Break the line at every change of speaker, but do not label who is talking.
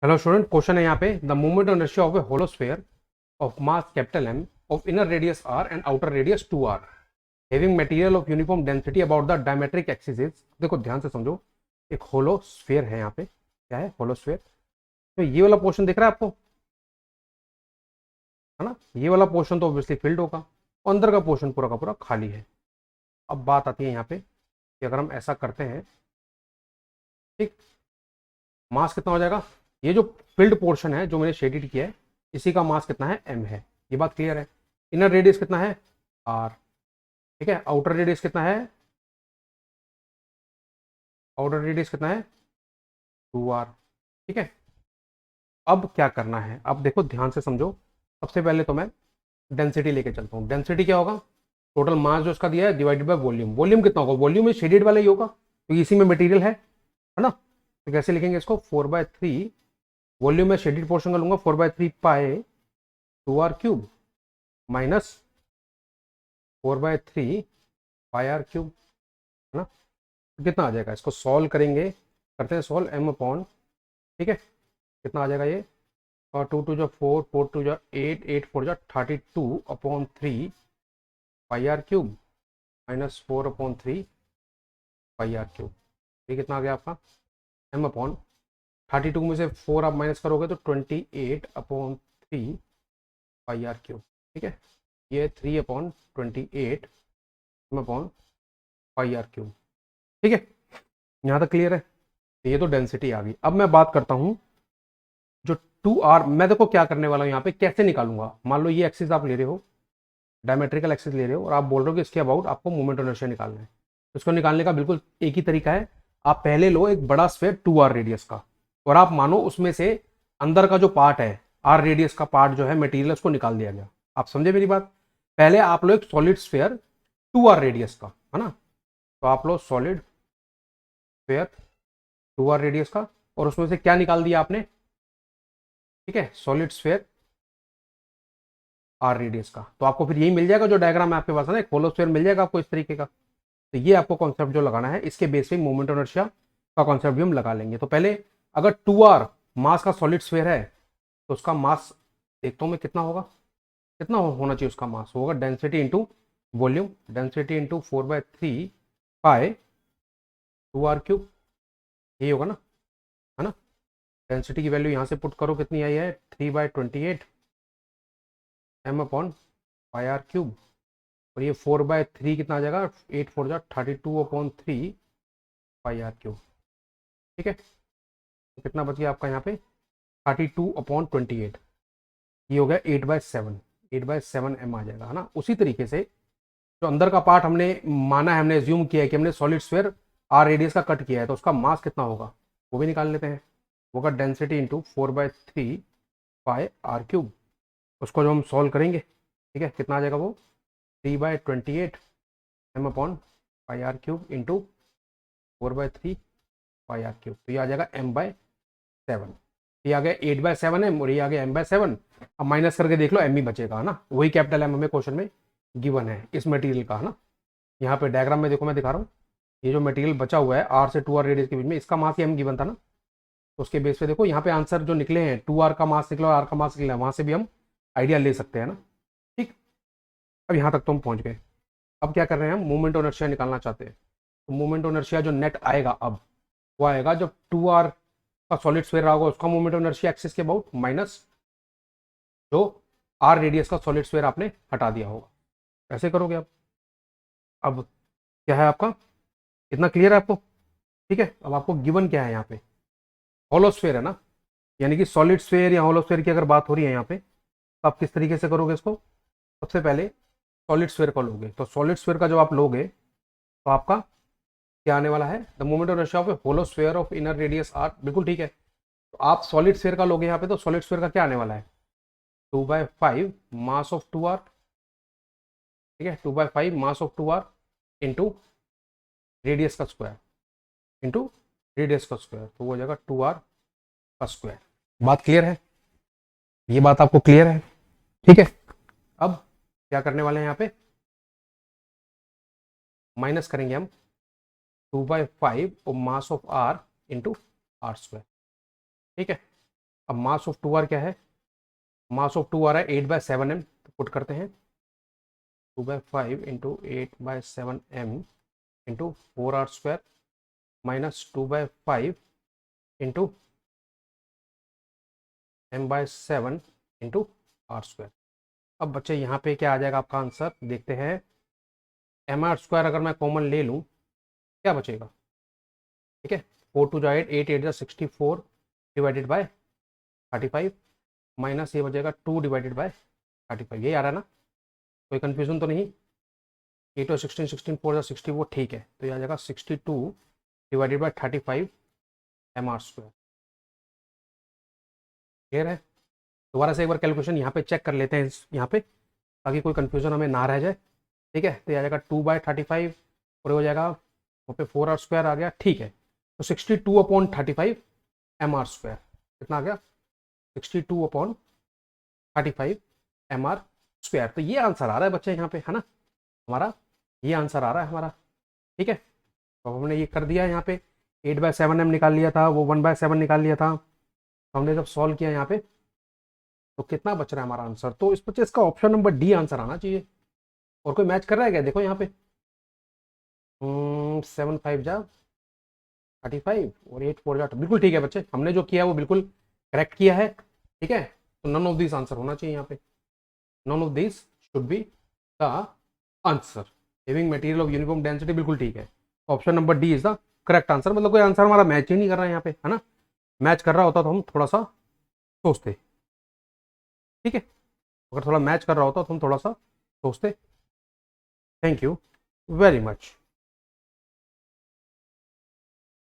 Hello student, question है यहाँ पे the moment of inertia of a hollow sphere of mass capital M of inner radius R and outer radius 2r having material of uniform density about the diametric axis is. देखो ध्यान से समझो, एक होलो sphere है यहाँ पे। क्या है? Hollow sphere. तो ये वाला पोर्शन दिख रहा है आपको, है ना? ये वाला पोर्शन तो ऑब्वियसली फिल्ड होगा और अंदर का पोर्शन पूरा का पूरा खाली है। अब बात आती है यहाँ पे कि अगर हम ऐसा करते हैं, ठीक, मास कितना हो जाएगा? ये जो फिल्ड पोर्शन है जो मैंने शेडेड किया है, इसी का मास कितना है? m है। ये बात क्लियर है। इनर रेडियस कितना है? r। ठीक है। आउटर रेडियस कितना है? आउटर रेडियस कितना है? 2r। ठीक है। अब क्या करना है? अब देखो ध्यान से समझो। सबसे पहले तो मैं डेंसिटी लेके चलता हूँ। डेंसिटी क्या होगा? टोटल मास जो उसका दिया है डिवाइडेड बाय वॉल्यूम। वॉल्यूम कितना होगा? वॉल्यूम में शेडेड वाला ही होगा क्योंकि इसी में मटेरियल है ना? तो कैसे लिखेंगे इसको? 4/3 वॉल्यूम में शेडेड पोर्शन का लूंगा 4/3 pi 2r cube minus 4/3 pi R cube, है ना? तो कितना आ जाएगा? इसको सॉल्व करेंगे, करते हैं सॉल्व। m अपॉन, ठीक है, कितना आ जाएगा ये? और 2 2 जा 4, 4 2 जा 8, 8 4 जा 32 upon 3 pi R cube minus 4 upon 3 pi R cube. ये कितना आ गया आपका? m अपॉन 32 में से 4 आप माइनस करोगे तो 28 अपॉन 3 पाई आर क्यूब। ठीक है। ये 3 upon 28 m upon pi R cube. ठीक है, यहाँ तक क्लियर है? ये तो डेंसिटी आ गई। अब मैं बात करता हूँ जो 2r, मैं देखो क्या करने वाला हूँ यहाँ पे, कैसे निकालूंगा। मान लो ये एक्सिस आप ले रहे हो, डायमेट्रिकल एक्सिस ले रहे हो, और आप बोल रहे हो कि इसके अबाउट आपको मोमेंट ऑफ इनर्शिया निकालना है। तो इसको निकालने का बिल्कुल एक ही तरीका है। आप पहले लो एक बड़ा स्फीयर 2r रेडियस का, और आप मानो उसमें से अंदर का जो पार्ट है, r रेडियस का पार्ट जो है मटेरियल, उसको निकाल दिया गया। आप समझे मेरी बात? पहले आप लो एक सॉलिड स्फीयर 2r रेडियस का, है ना? तो आप लो सॉलिड स्फीयर 2r रेडियस का, और उसमें से क्या निकाल दिया आपने? ठीक है, सॉलिड स्फीयर आर रेडियस का। तो आपको फिर यही मिल जाएगा जो डायग्राम है आपके पास, है ना, एक होलो स्फीयर मिल जाएगा आपको इस तरीके का। तो ये आपको कॉन्सेप्ट जो लगाना है, इसके बेस पे मोमेंट ऑफ इनर्शिया का कॉन्सेप्ट भी हम लगा लेंगे। तो पहले अगर 2r मास का सॉलिड स्फीयर है तो उसका मास देखता हूं मैं कितना होगा। कितना होना चाहिए उसका मास? होगा density into volume, density into 4/3 pi 2r cube. यही होगा ना, है ना? डेंसिटी की वैल्यू यहां से पुट करो, कितनी आई है? 3/28 m upon pi R cube. और ये 4/3 कितना आ जाएगा? 8 4 जा 32 अपॉन 3 पाई आर क्यूब। ठीक है। तो कितना बच गया आपका यहाँ पे? 32/28। ये हो गया 8/7, 8/7 m आ जाएगा, है ना? उसी तरीके से जो अंदर का पार्ट हमने माना है, हमने एज्यूम किया है कि हमने सॉलिड स्फीयर आर रेडियस का कट किया है, तो उसका मास कितना होगा वो भी निकाल लेते हैं। होगा density into 4/3 pi R cube. उसको जो हम सॉल्व करेंगे, ठीक है, कितना आ जाएगा वो? 3/28 m upon pi R cube into 4/3 pi R cube. तो ये आ जाएगा m/7। ये आ गया 8/7 m और ये आ गया m/7। अब माइनस करके देख लो, m ही बचेगा, है ना? वही कैपिटल M हमें क्वेश्चन में गिवन है इस मटेरियल का, है ना? यहाँ पे डायग्राम में देखो, मैं दिखा रहा हूँ। ये जो मटेरियल बचा हुआ है r से 2r रेडियस के बीच में, इसका मास m गिवन था ना? तो उसके बेस पे देखो यहाँ पे आंसर जो निकले हैं, 2r का मास निकला और r का मास निकला है, वहां से भी हम आइडिया ले सकते हैं ना। ठीक। अब यहाँ तक तो हम पहुंच गए। अब क्या कर रहे हैं? हम मोमेंट ऑफ इनर्शिया निकालना चाहते हैं। तो मोमेंट ऑफ इनर्शिया जो नेट आएगा अब, वो आएगा जब 2r का सॉलिड स्फीयर रहा होगा, उसका मोमेंट ऑफ इनर्शिया एक्सिस के अबाउट, माइनस जो r रेडियस का सॉलिड स्फीयर आपने हटा दिया होगा। ऐसे करोगे आप। अब क्या है आपका? इतना क्लियर है आपको? ठीक है। अब आपको गिवन क्या है यहाँ पे? होलो स्फीयर है ना, यानी कि सॉलिड स्फीयर या होलो स्फीयर की अगर बात हो रही है यहाँ पे, तो आप किस तरीके से करोगे इसको? सबसे पहले सॉलिड स्फीयर का लोगे। तो सॉलिड स्फीयर का जब आप लोगे तो आपका क्या आने वाला है? The moment of inertia of a hollow sphere of inner radius R. बिल्कुल ठीक है। तो आप सॉलिड स्फीयर का लोगे यहाँ पे, तो सॉलिड स्फीयर का क्या आने वाला है? 2/5 मास ऑफ 2r। ठीक है, 2/5 mass of 2r into radius का स्क्वायर, इंटू रेडियस का स्क्वायर। तो वो हो जाएगा 2r का स्क्वायर। बात क्लियर है? ये बात आपको क्लियर है? ठीक है। अब क्या करने वाले हैं यहाँ पे? माइनस करेंगे हम 2/5 और mass of r into R square. ठीक है। अब मास ऑफ 2r क्या है, मास ऑफ 2r है 8/7m, तो पुट करते हैं 2/5 into 8/7m into 4r² minus 2/5 into m/7 into r²। अब बच्चे यहाँ पे क्या आ जाएगा आपका आंसर, देखते हैं। mr² अगर मैं कॉमन ले लूँ क्या बचेगा, ठीक है, 4 2 जा 8, 8 8 जा 64 डिवाइडेड बाय 35 माइनस ये बचेगा 2 डिवाइडेड बाय 35, यही आ रहा है ना, कोई कन्फ्यूजन तो नहीं। 8 और 16, 16 4 जा 60, वो ठीक है, तो ये आ जाएगा 62 डिवाइडेड बाय 35 mr²। क्लियर है। दोबारा से एक बार कैलकुलेशन यहाँ पे चेक कर लेते हैं यहाँ पे, ताकि कोई कन्फ्यूजन हमें ना रह जाए, ठीक है। तो ये आ जाएगा 2/35 और हो जाएगा वहाँ पे 4r² आ गया, ठीक है। तो 62/35 mr², कितना आ गया 62/35 mr²। तो ये आंसर आ रहा है बच्चे यहाँ पे, है ना, हमारा ये आंसर आ रहा है हमारा, ठीक है। तो हमने ये कर दिया यहाँ पे, 8/7m निकाल लिया था, वो 1/7 निकाल लिया था। तो हमने जब सॉल्व किया यहाँ पे तो कितना बच रहा है हमारा आंसर, तो इस बच्चे इसका ऑप्शन नंबर डी आंसर आना चाहिए। और कोई मैच कर रहा है क्या, देखो यहाँ पे 7 5 जा 35 और 8 4 जा, बिल्कुल ठीक है बच्चे, हमने जो किया है वो बिल्कुल करेक्ट किया है, ठीक है। तो नन ऑफ दिस आंसर होना चाहिए यहाँ पे, none of this should be the answer. Having material of uniform density, बिल्कुल ठीक है, option number D is the correct answer. मतलब कोई आंसर हमारा मैच ही नहीं कर रहा है यहाँ पे, है ना, मैच कर रहा होता तो हम थोड़ा सा सोचते, ठीक है, अगर थोड़ा मैच कर रहा होता तो हम थोड़ा सा सोचते। Thank you very much.